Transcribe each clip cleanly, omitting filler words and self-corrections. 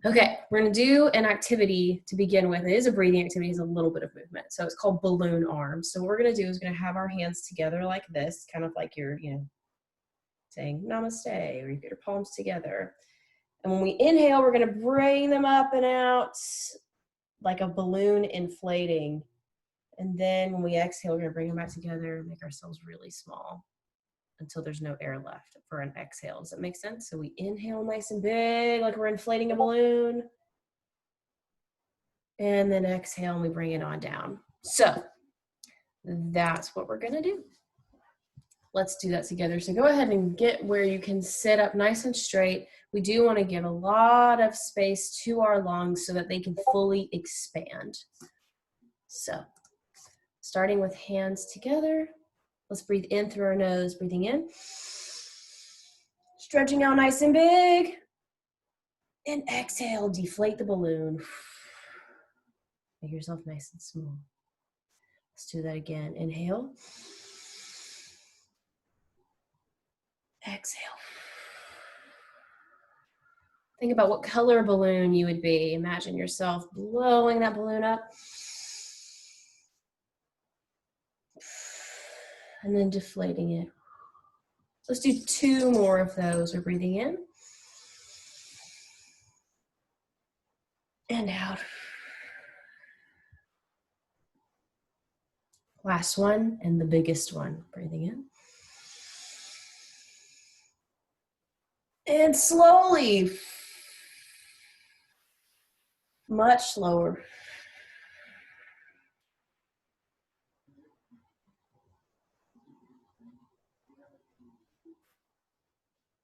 Okay, we're gonna do an activity to begin with. It is a breathing activity, it's a little bit of movement. So it's called balloon arms. So what we're gonna do is we're gonna have our hands together like this, kind of like you're, saying namaste, or you get your palms together. And when we inhale, we're gonna bring them up and out like a balloon inflating. And then when we exhale, we're gonna bring them back together and make ourselves really small until there's no air left for an exhale. Does that make sense? So we inhale nice and big, like we're inflating a balloon. And then exhale and we bring it on down. So that's what we're gonna do. Let's do that together. So go ahead and get where you can sit up nice and straight. We do want to give a lot of space to our lungs so that they can fully expand. So starting with hands together, let's breathe in through our nose, breathing in. Stretching out nice and big. And exhale, deflate the balloon. Make yourself nice and small. Let's do that again. Inhale. Exhale. Think about what color balloon you would be. Imagine yourself blowing that balloon up. And then deflating it. Let's do 2 more of those. We're breathing in. And out. Last one and the biggest one. Breathing in. And slowly, much slower.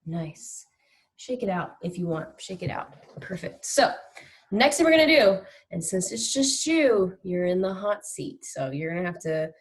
Nice. Shake it out if you want. Shake it out. Perfect. So next thing we're going to do, and since it's just you're in the hot seat. So you're going to have to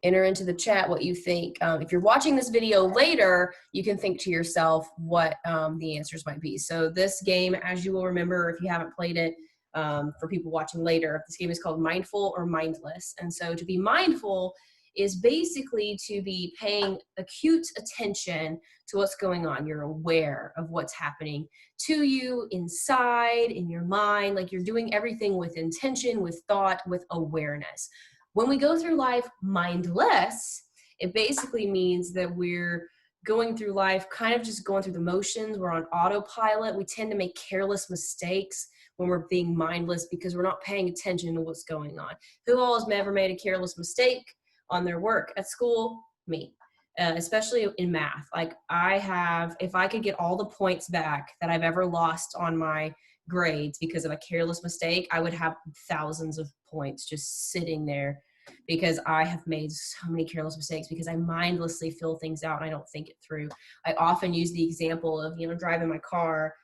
enter into the chat what you think. If you're watching this video later, you can think to yourself what the answers might be. So this game, as you will remember, if you haven't played it, for people watching later, this game is called Mindful or Mindless. And so to be mindful is basically to be paying acute attention to what's going on. You're aware of what's happening to you inside, in your mind, like you're doing everything with intention, with thought, with awareness. When we go through life mindless, it basically means that we're going through life kind of just going through the motions. We're on autopilot. We tend to make careless mistakes when we're being mindless because we're not paying attention to what's going on. Who all has ever made a careless mistake on their work at school? Me. Especially in math. Like I have, if I could get all the points back that I've ever lost on my grades because of a careless mistake, I would have thousands of points just sitting there because I have made so many careless mistakes because I mindlessly fill things out and I don't think it through. I often use the example of, driving my car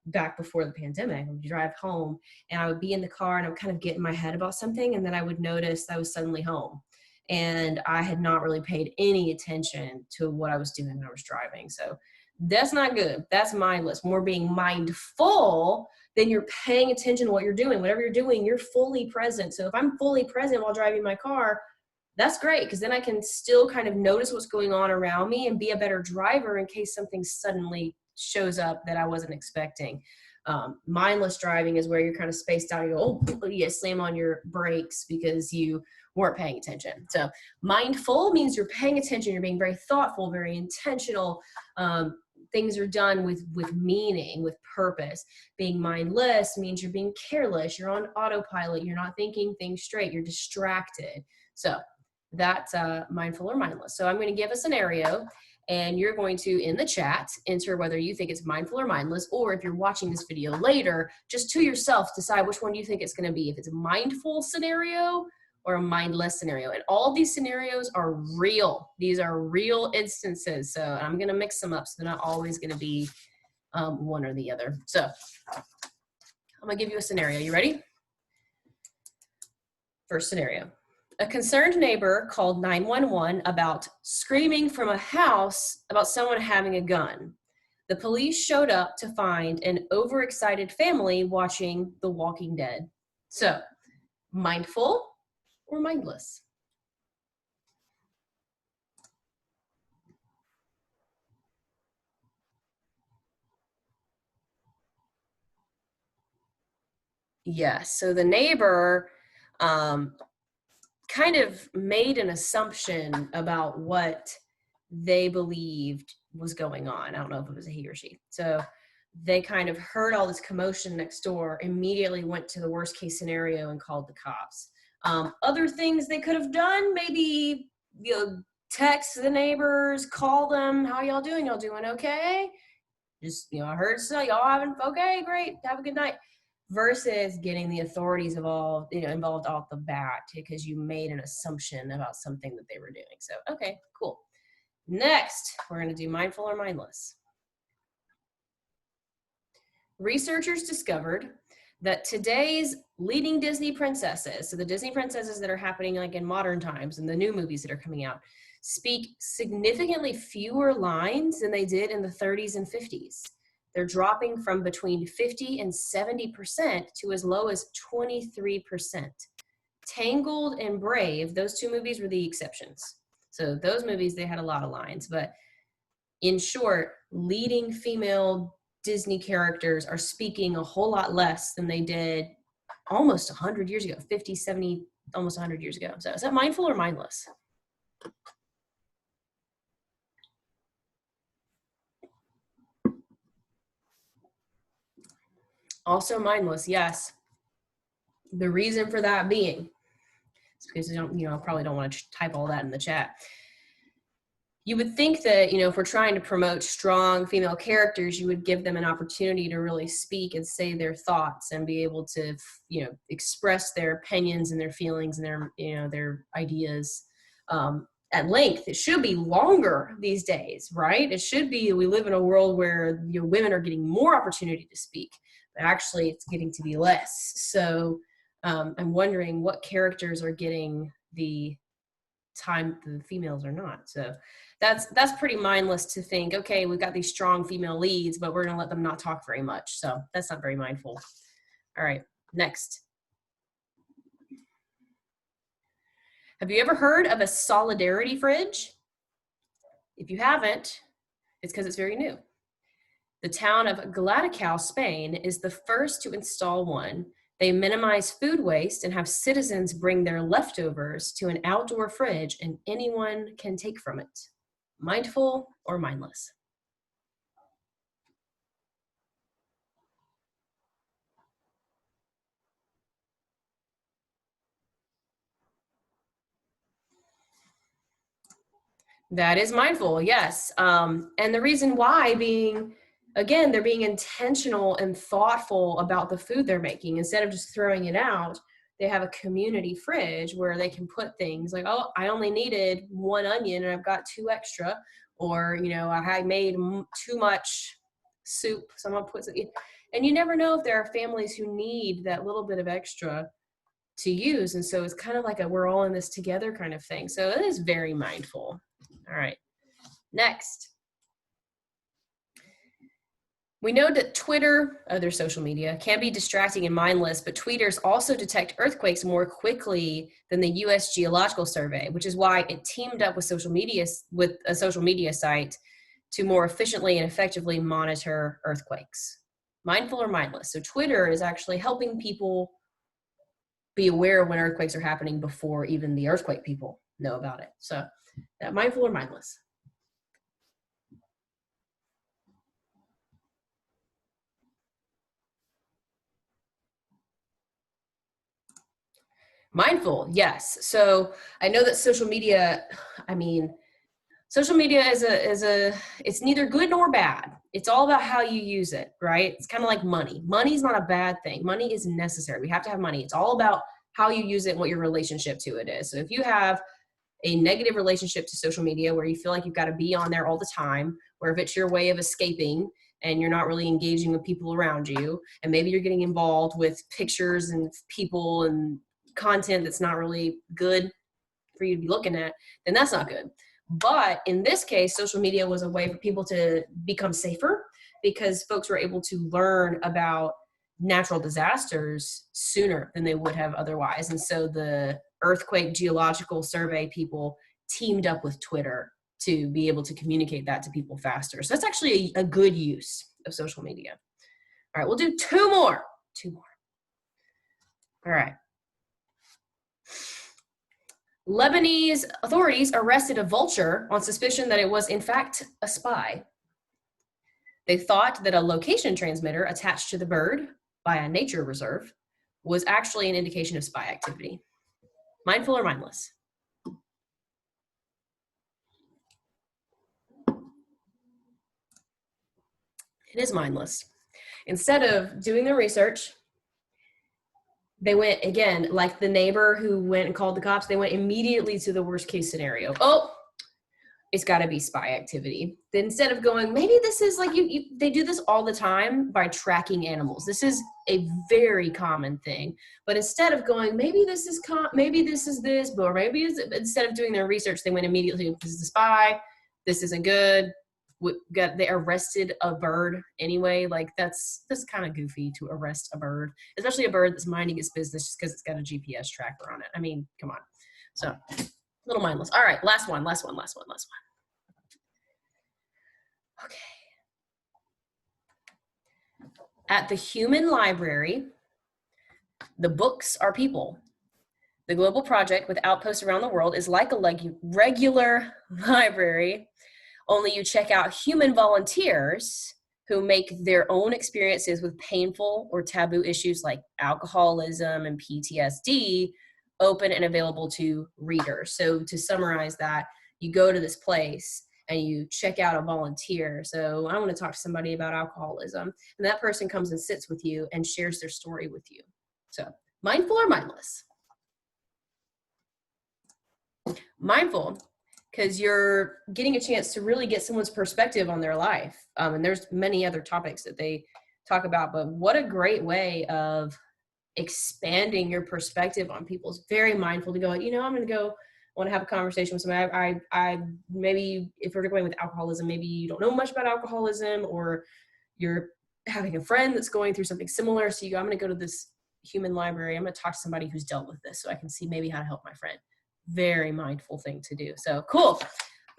back before the pandemic. I would drive home and I would be in the car and I would kind of get in my head about something and then I would notice I was suddenly home. And I had not really paid any attention to what I was doing when I was driving. So that's not good. That's mindless. When we're being mindful, then you're paying attention to what you're doing. Whatever you're doing, you're fully present. So if I'm fully present while driving my car, that's great because then I can still kind of notice what's going on around me and be a better driver in case something suddenly shows up that I wasn't expecting. Mindless driving is where you're kind of spaced out. You go, oh, you slam on your brakes because you weren't paying attention. So mindful means you're paying attention. You're being very thoughtful, very intentional. Things are done with meaning, with purpose. Being mindless means you're being careless. You're on autopilot. You're not thinking things straight. You're distracted. So that's mindful or mindless. So I'm going to give a scenario and you're going to, in the chat, enter whether you think it's mindful or mindless, or if you're watching this video later, just to yourself, decide which one you think it's going to be. If it's a mindful scenario or a mindless scenario. And all these scenarios are real. These are real instances. So I'm going to mix them up. So they're not always going to be one or the other. So I'm going to give you a scenario. You ready? First scenario. A concerned neighbor called 911 about screaming from a house about someone having a gun. The police showed up to find an overexcited family watching The Walking Dead. So, mindful or mindless? Yes. So the neighbor kind of made an assumption about what they believed was going on. I don't know if it was a he or she. So they kind of heard all this commotion next door, immediately went to the worst case scenario and called the cops. Other things they could have done, maybe, text the neighbors, call them. How y'all doing? Y'all doing okay? Just, I heard so y'all having, okay, great. Have a good night. Versus getting the authorities involved off the bat because you made an assumption about something that they were doing. So, okay, cool. Next, we're going to do mindful or mindless. Researchers discovered that today's leading Disney princesses, so the Disney princesses that are happening like in modern times and the new movies that are coming out, speak significantly fewer lines than they did in the 30s and 50s. They're dropping from between 50 and 70% to as low as 23%. Tangled and Brave, those two movies were the exceptions. So those movies, they had a lot of lines, but in short, leading female Disney characters are speaking a whole lot less than they did almost 100 years ago, 50, 70, almost 100 years ago. So is that mindful or mindless? Also mindless, yes. The reason for that being, because I probably don't want to type all that in the chat. You would think that, if we're trying to promote strong female characters, you would give them an opportunity to really speak and say their thoughts and be able to, express their opinions and their feelings and their ideas at length. It should be longer these days, right? It should be, we live in a world where women are getting more opportunity to speak, but actually it's getting to be less. So I'm wondering what characters are getting the time the females are not. So that's pretty mindless to think, okay, we've got these strong female leads, but we're going to let them not talk very much. So that's not very mindful. All right, next. Have you ever heard of a solidarity fridge? If you haven't, it's because it's very new. The town of Gladacao, Spain is the first to install one. They minimize food waste and have citizens bring their leftovers to an outdoor fridge and anyone can take from it. Mindful or mindless? That is mindful, yes. And the reason why being, again, they're being intentional and thoughtful about the food they're making. Instead of just throwing it out, they have a community fridge where they can put things like, oh, I only needed one onion and I've got two extra. Or, I made too much soup, someone puts it in. And you never know if there are families who need that little bit of extra to use. And so it's kind of like a we're all in this together kind of thing. So it is very mindful. All right, next. We know that Twitter, other social media, can be distracting and mindless, but tweeters also detect earthquakes more quickly than the US Geological Survey, which is why it teamed up with a social media site to more efficiently and effectively monitor earthquakes. Mindful or mindless? So Twitter is actually helping people be aware of when earthquakes are happening before even the earthquake people know about it. So mindful or mindless? Mindful, yes. So I know that social media it's neither good nor bad. It's all about how you use it, right? It's kind of like money. Money's not a bad thing. Money is necessary. We have to have money. It's all about how you use it and what your relationship to it is. So if you have a negative relationship to social media where you feel like you've got to be on there all the time, where if it's your way of escaping and you're not really engaging with people around you, and maybe you're getting involved with pictures and people and content that's not really good for you to be looking at, then that's not good. But in this case, social media was a way for people to become safer because folks were able to learn about natural disasters sooner than they would have otherwise. And so the earthquake geological survey people teamed up with Twitter to be able to communicate that to people faster. So that's actually a good use of social media. All right, we'll do two more. All right. Lebanese authorities arrested a vulture on suspicion that it was, in fact, a spy. They thought that a location transmitter attached to the bird by a nature reserve was actually an indication of spy activity. Mindful or mindless? It is mindless. Instead of doing the research, they went, again, like the neighbor who went and called the cops, they went immediately to the worst case scenario. Oh, it's got to be spy activity. Instead of going, maybe this is like they do this all the time by tracking animals. This is a very common thing. But instead of going, maybe this is this, or maybe instead of doing their research, they went immediately, this is a spy, this isn't good. They arrested a bird anyway. Like that's kind of goofy to arrest a bird, especially a bird that's minding its business just because it's got a GPS tracker on it. I mean, come on. So little mindless. All right, last one. Okay. At the Human Library, the books are people. The global project with outposts around the world is like a regular library, only you check out human volunteers who make their own experiences with painful or taboo issues like alcoholism and PTSD open and available to readers. So to summarize that, you go to this place and you check out a volunteer. So I want to talk to somebody about alcoholism, and that person comes and sits with you and shares their story with you. So mindful or mindless? Mindful, because you're getting a chance to really get someone's perspective on their life. And there's many other topics that they talk about, but what a great way of expanding your perspective on people. It's very mindful to go, I'm going to go, want to have a conversation with somebody. I maybe if we're going with alcoholism, maybe you don't know much about alcoholism, or you're having a friend that's going through something similar. So you go, I'm going to go to this human library. I'm going to talk to somebody who's dealt with this so I can see maybe how to help my friend. Very mindful thing to do. So cool.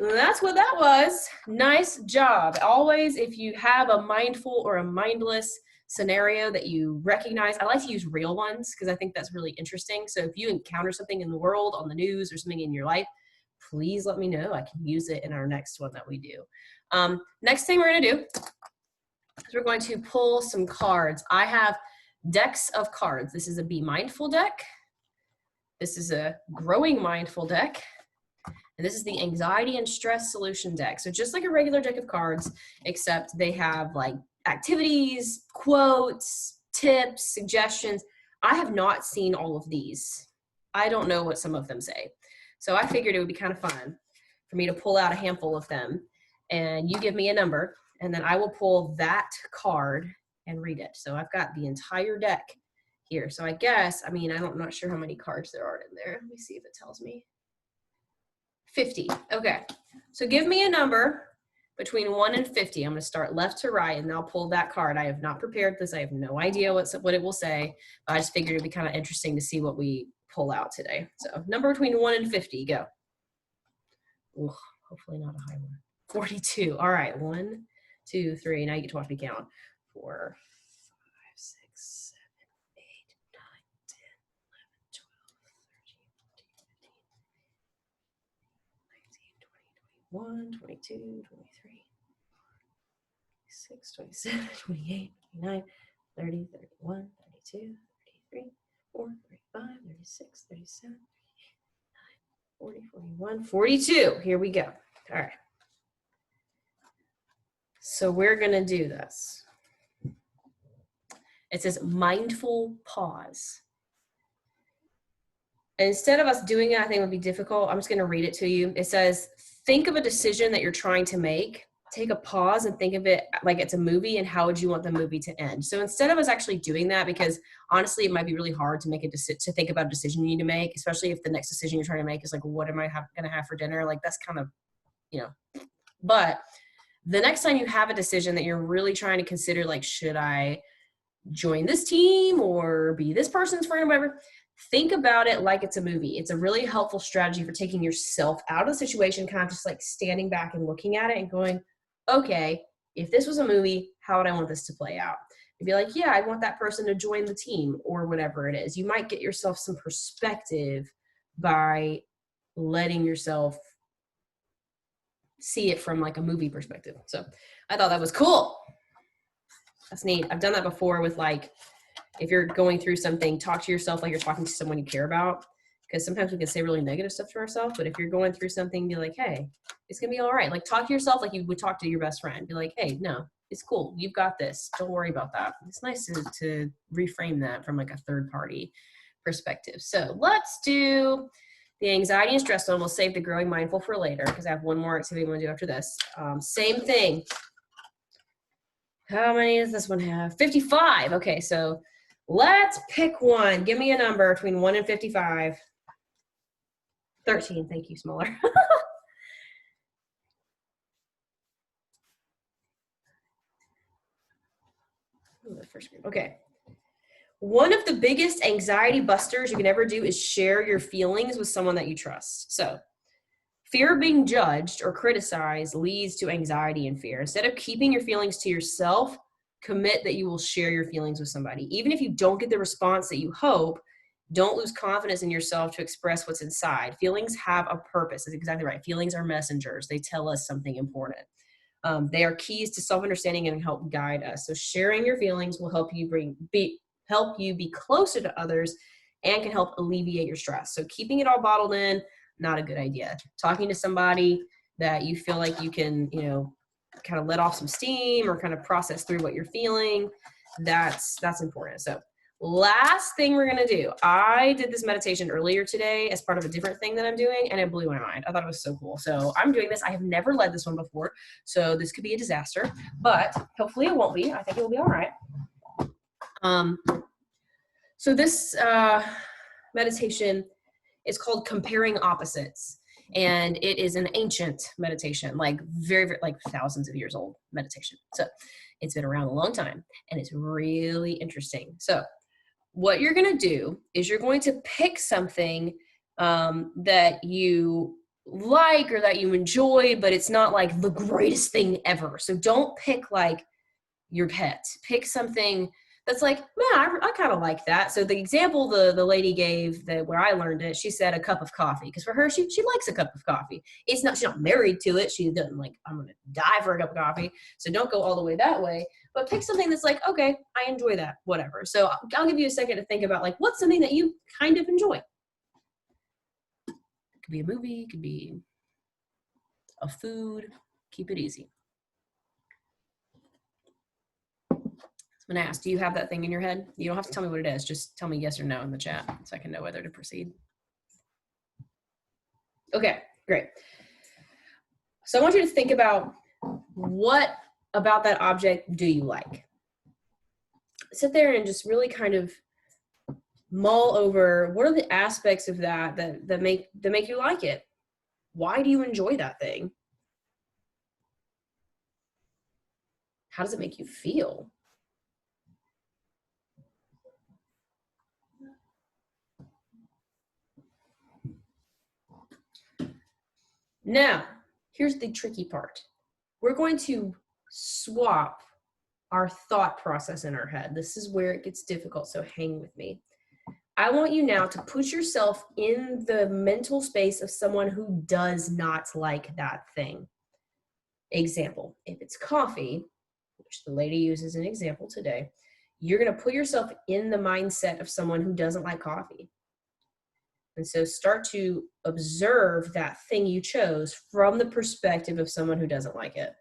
That's what that was. Nice job. Always, if you have a mindful or a mindless scenario that you recognize, I like to use real ones because I think that's really interesting. So if you encounter something in the world, on the news, or something in your life, please let me know. I can use it in our next one that we do. Next thing we're going to do is we're going to pull some cards. I have decks of cards. This is a Be Mindful deck. This is a Growing Mindful deck. And this is the Anxiety and Stress Solution deck. So just like a regular deck of cards, except they have like activities, quotes, tips, suggestions. I have not seen all of these. I don't know what some of them say. So I figured it would be kind of fun for me to pull out a handful of them, and you give me a number, and then I will pull that card and read it. So I've got the entire deck here. So I guess, I'm not sure how many cards there are in there. Let me see if it tells me. 50. Okay. So give me a number between 1 and 50. I'm going to start left to right, and I'll pull that card. I have not prepared this. I have no idea what it will say. I just figured it'd be kind of interesting to see what we pull out today. So number between 1 and 50. Go. Ooh, hopefully not a high one. 42. All right. 1, 2, 3. Now you get to watch me count. 4, 5, 6, 7, 8, 9, 10, 11, 12, 13, 14, 15, 16, 17, 18, 19, 20, 21, 22, 23, 26, 27, 28, 29, 30, 31, 32, 33, 34, 35, 36, 37, 40, 41, 42. Here we go. All right. So we're going to do this. It says mindful pause. And instead of us doing it, I think it would be difficult. I'm just going to read it to you. It says, think of a decision that you're trying to make. Take a pause and think of it like it's a movie, and how would you want the movie to end? So instead of us actually doing that, because honestly, it might be really hard to make to think about a decision you need to make, especially if the next decision you're trying to make is like, what am I going to have for dinner? Like that's kind of, but the next time you have a decision that you're really trying to consider, like, should I join this team or be this person's friend or whatever, think about it like it's a movie. It's a really helpful strategy for taking yourself out of the situation, kind of just like standing back and looking at it and going, okay, if this was a movie, how would I want this to play out? You'd be like, yeah, I want that person to join the team or whatever it is. You might get yourself some perspective by letting yourself see it from like a movie perspective. So I thought that was cool. That's neat. I've done that before with like, if you're going through something, talk to yourself like you're talking to someone you care about. Because sometimes we can say really negative stuff to ourselves, but if you're going through something, be like, hey, it's gonna be all right. Like talk to yourself like you would talk to your best friend. Be like, hey, no, it's cool. You've got this. Don't worry about that. It's nice to reframe that from like a third party perspective. So let's do the anxiety and stress one. We'll save the growing mindful for later because I have one more activity I want to do after this. Same thing. How many does this one have? 55. Okay, so let's pick one. Give me a number between 1 and 55. 13. Thank you, smaller. The first group. Okay. One of the biggest anxiety busters you can ever do is share your feelings with someone that you trust. So fear of being judged or criticized leads to anxiety and fear. Instead of keeping your feelings to yourself, commit that you will share your feelings with somebody. Even if you don't get the response that you hope, don't lose confidence in yourself to express what's inside. Feelings have a purpose. That's exactly right. Feelings are messengers. They tell us something important. They are keys to self-understanding and help guide us. So sharing your feelings will help you help you be closer to others and can help alleviate your stress. So keeping it all bottled in, not a good idea. Talking to somebody that you feel like you can, kind of let off some steam or kind of process through what you're feeling, that's important. So last thing we're going to do, I did this meditation earlier today as part of a different thing that I'm doing, and it blew my mind. I thought it was so cool. So I'm doing this. I have never led this one before, so this could be a disaster, but hopefully it won't be. I think it will be all right. So this meditation is called Comparing Opposites, and it is an ancient meditation, like very, very, like thousands of years old meditation. So it's been around a long time, and it's really interesting. So what you're going to do is you're going to pick something that you like or that you enjoy, but it's not like the greatest thing ever. So don't pick like your pet. Pick something that's like, man, I kind of like that. So the example the lady gave that where I learned it, she said a cup of coffee, because for her, she likes a cup of coffee. She's not married to it. She doesn't like, I'm going to die for a cup of coffee. So don't go all the way that way, but pick something that's like, okay, I enjoy that, whatever. So I'll give you a second to think about like, what's something that you kind of enjoy? It could be a movie, it could be a food. Keep it easy. I'm gonna ask, do you have that thing in your head? You don't have to tell me what it is. Just tell me yes or no in the chat so I can know whether to proceed. Okay, great. So I want you to think about what about that object do you like? Sit there and just really kind of mull over what are the aspects of that make you like it? Why do you enjoy that thing? How does it make you feel? Now, here's the tricky part. We're going to swap our thought process in our head. This is where it gets difficult, so hang with me. I want you now to put yourself in the mental space of someone who does not like that thing. Example, if it's coffee, which the lady uses an example today, you're going to put yourself in the mindset of someone who doesn't like coffee. And so start to observe that thing you chose from the perspective of someone who doesn't like it.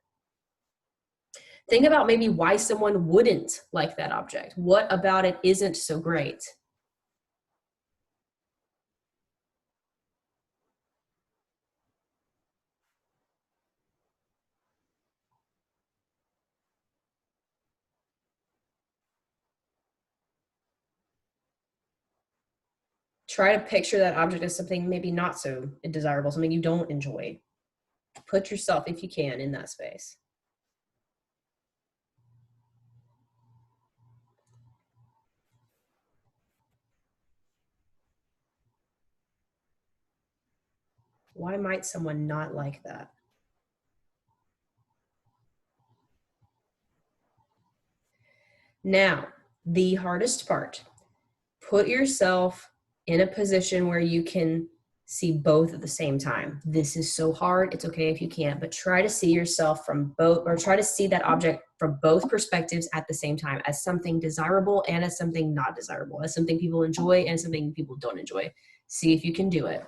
Think about maybe why someone wouldn't like that object. What about it isn't so great? Try to picture that object as something maybe not so desirable, something you don't enjoy. Put yourself, if you can, in that space. Why might someone not like that? Now, the hardest part, put yourself in a position where you can see both at the same time. This is so hard. It's okay if you can't, but try to see yourself from both, or try to see that object from both perspectives at the same time, as something desirable and as something not desirable, as something people enjoy and something people don't enjoy. See if you can do it.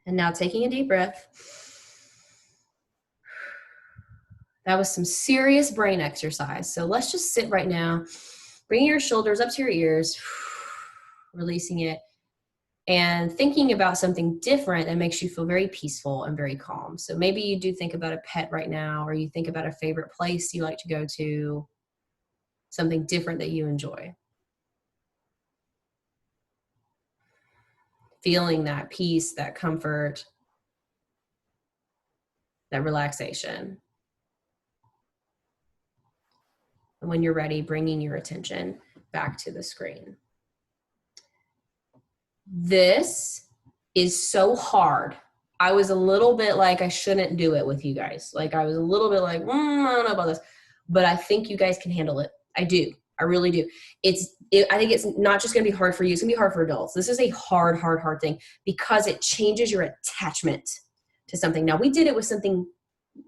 And now taking a deep breath. That was some serious brain exercise. So let's just sit right now, bringing your shoulders up to your ears, releasing it, and thinking about something different that makes you feel very peaceful and very calm. So maybe you do think about a pet right now, or you think about a favorite place you like to go to, something different that you enjoy. Feeling that peace, that comfort, that relaxation. And when you're ready, bringing your attention back to the screen. This is so hard. I was a little bit like, I shouldn't do it with you guys. Like, I was a little bit like, I don't know about this, but I think you guys can handle it. I do. I really do. I think it's not just going to be hard for you. It's going to be hard for adults. This is a hard thing because it changes your attachment to something. Now, we did it with something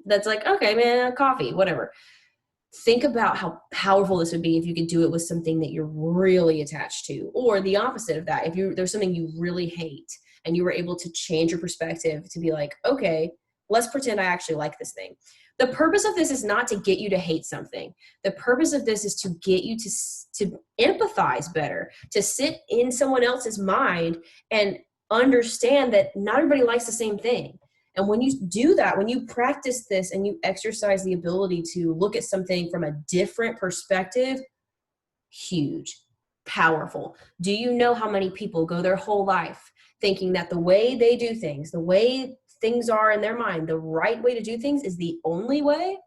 that's like, okay, man, coffee, whatever. Think about how powerful this would be if you could do it with something that you're really attached to, or the opposite of that. If there's something you really hate and you were able to change your perspective to be like, okay, let's pretend I actually like this thing. The purpose of this is not to get you to hate something. The purpose of this is to get you to empathize better, to sit in someone else's mind and understand that not everybody likes the same thing. And when you do that, when you practice this and you exercise the ability to look at something from a different perspective, huge, powerful. Do you know how many people go their whole life thinking that the way they do things, the way things are in their mind, the right way to do things is the only way?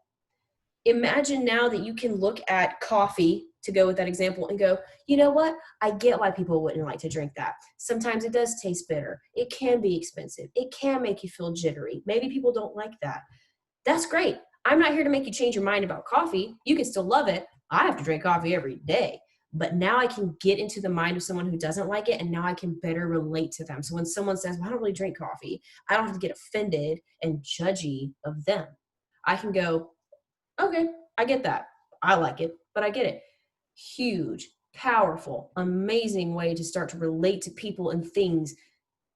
Imagine now that you can look at coffee, to go with that example, and go, you know what? I get why people wouldn't like to drink that. Sometimes it does taste bitter. It can be expensive. It can make you feel jittery. Maybe people don't like that. That's great. I'm not here to make you change your mind about coffee. You can still love it. I have to drink coffee every day. But now I can get into the mind of someone who doesn't like it, and now I can better relate to them. So when someone says, well, I don't really drink coffee, I don't have to get offended and judgy of them. I can go, okay, I get that. I like it, but I get it. Huge, powerful, amazing way to start to relate to people and things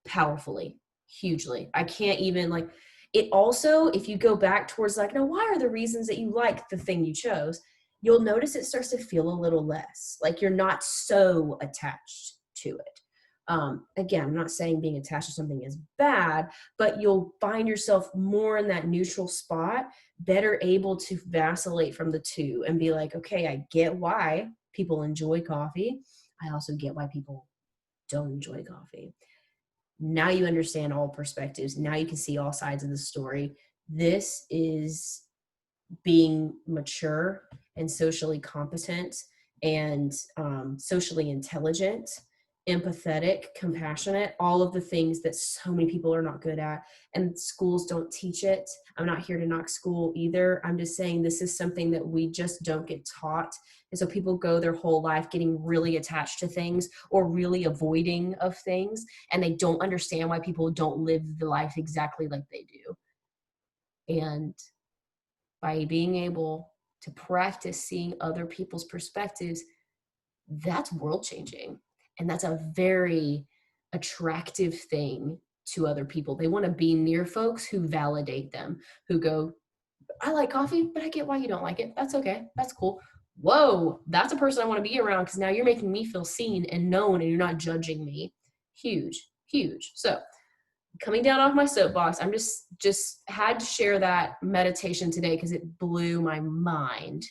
powerfully, hugely. I can't even like it. Also, if you go back towards like, now, why are the reasons that you like the thing you chose? You'll notice it starts to feel a little less like you're not so attached to it. Again, I'm not saying being attached to something is bad, but you'll find yourself more in that neutral spot, better able to vacillate from the two and be like, okay, I get why people enjoy coffee. I also get why people don't enjoy coffee. Now you understand all perspectives. Now you can see all sides of the story. This is being mature and socially competent and socially intelligent, empathetic, compassionate, all of the things that so many people are not good at, and schools don't teach it. I'm not here to knock school either. I'm just saying this is something that we just don't get taught. And so people go their whole life getting really attached to things or really avoiding of things, and they don't understand why people don't live the life exactly like they do. And by being able to practice seeing other people's perspectives, that's world changing. And that's a very attractive thing to other people. They want to be near folks who validate them, who go, I like coffee, but I get why you don't like it. That's okay. That's cool. Whoa, that's a person I want to be around because now you're making me feel seen and known and you're not judging me. Huge, huge. So coming down off my soapbox, I'm just had to share that meditation today because it blew my mind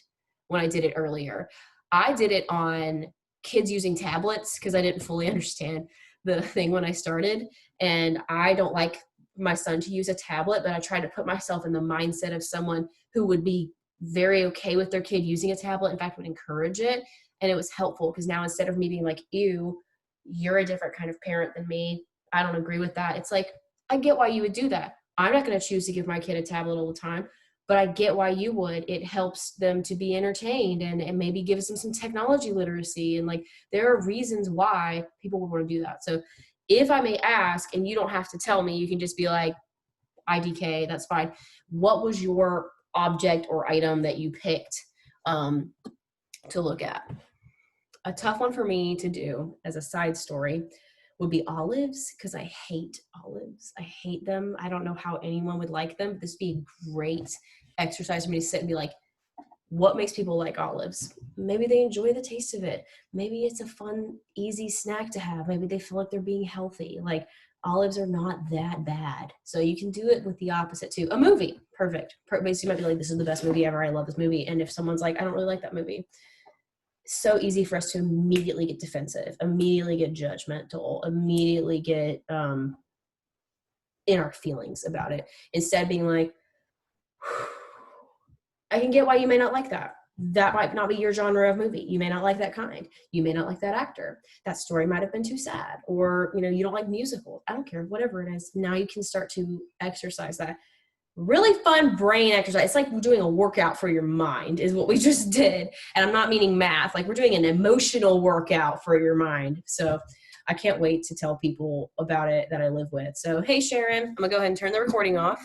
when I did it earlier. I did it on kids using tablets because I didn't fully understand the thing when I started. And I don't like my son to use a tablet, but I tried to put myself in the mindset of someone who would be very okay with their kid using a tablet. In fact, would encourage it. And it was helpful because now instead of me being like, ew, you're a different kind of parent than me, I don't agree with that. It's like, I get why you would do that. I'm not going to choose to give my kid a tablet all the time, but I get why you would. It helps them to be entertained and maybe gives them some technology literacy. And like, there are reasons why people would want to do that. So if I may ask, and you don't have to tell me, you can just be like, IDK, that's fine. What was your object or item that you picked to look at? A tough one for me to do as a side story would be olives, because I hate olives. I hate them. I don't know how anyone would like them, but this would be a great exercise for me to sit and be like, what makes people like olives? Maybe they enjoy the taste of it. Maybe it's a fun, easy snack to have. Maybe they feel like they're being healthy. Like, olives are not that bad. So you can do it with the opposite too. A movie, perfect. Basically, you might be like, this is the best movie ever. I love this movie. And if someone's like, I don't really like that movie, so easy for us to immediately get defensive, immediately get judgmental, immediately get in our feelings about it. Instead of being like, I can get why you may not like that. That might not be your genre of movie. You may not like that kind. You may not like that actor. That story might have been too sad. Or, you don't like musicals. I don't care, whatever it is. Now you can start to exercise that. Really fun brain exercise. It's like we're doing a workout for your mind is what we just did. And I'm not meaning math. Like, we're doing an emotional workout for your mind. So I can't wait to tell people about it that I live with. So, hey, Sharon, I'm going to go ahead and turn the recording off.